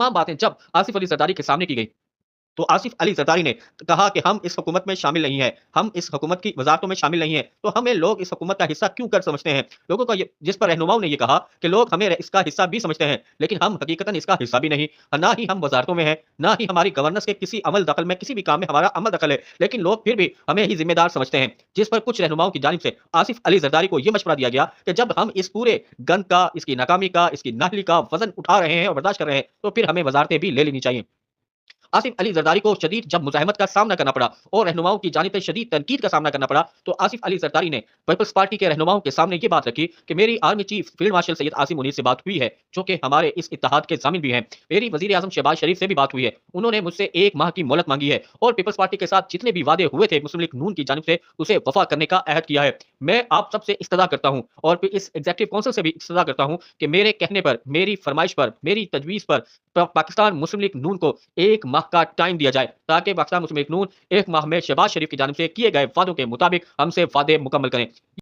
तमाम बातें जब आसिफ अली जरदारी के सामने की गई, तो आसिफ अली ज़रदारी ने कहा कि हम इस हुकूमत में शामिल नहीं हैं, हम इस हुकूमत की वज़ारतों में शामिल नहीं हैं, तो हमें लोग इस हुकूमत का हिस्सा क्यों कर समझते हैं? लोगों का ये जिस पर रहनुमाओं ने ये कहा कि लोग हमें इसका हिस्सा भी समझते हैं, लेकिन हम हकीकतन इसका हिस्सा भी नहीं, ना ही हम वज़ारतों में हैं, ना ही हमारी गवर्नेंस के किसी अमल दखल में, किसी भी काम में हमारा अमल दखल है, लेकिन लोग फिर भी हमें ही ज़िम्मेदार समझते हैं। जिस पर कुछ रहनुमाओं की जानिब से आसिफ अली ज़रदारी को ये मशवरा दिया गया कि जब हम इस पूरे गंद का, इसकी नाकामी का, इसकी नाअहली का वज़न उठा रहे हैं और बर्दाश्त कर रहे हैं, तो फिर हमें वज़ारतें भी ले लेनी चाहिए। आसिफ अली जरदारी को शदीद जब मुज़ाहमत का सामना करना पड़ा और रहनुमाओं की जानिब से शदीद तनकीद का सामना करना पड़ा, तो आसिफ अली जरदारी ने पीपल्स पार्टी के रहनुमाओं के सामने ये बात रखी कि मेरी army chief field marshal Syed Asim Munir से बात हुई है, जो कि हमारे इस इत्तेहाद के ज़ामिन भी हैं। मेरी वज़ीर आज़म शहबाज शरीफ से भी बात हुई है। उन्होंने मुझसे 1 माह की मोहलत माँगी है और पीपल्स पार्टी के साथ जितने भी वादे हुए थे मुस्लिम लीग नून की जानिब से, उसे वफ़ा करने का अहद किया है। मैं आप सबसे इस्तदा करता हूँ और फिर इस एग्ज़ीक्यूटिव काउंसिल से भी इस्तदा करता हूँ कि मेरे कहने पर, मेरी फ़रमाइश पर, मेरी तजवीज़ पर पाकिस्तान मुस्लिम लीग नून को 1 माह का टाइम दिया जाए, ताकि पाकिस्तान मुस्लिम लीग नून 1 माह में शहबाज शरीफ की जानिब से किए गए वादों के मुताबिक हमसे वादे मुकम्मल करें।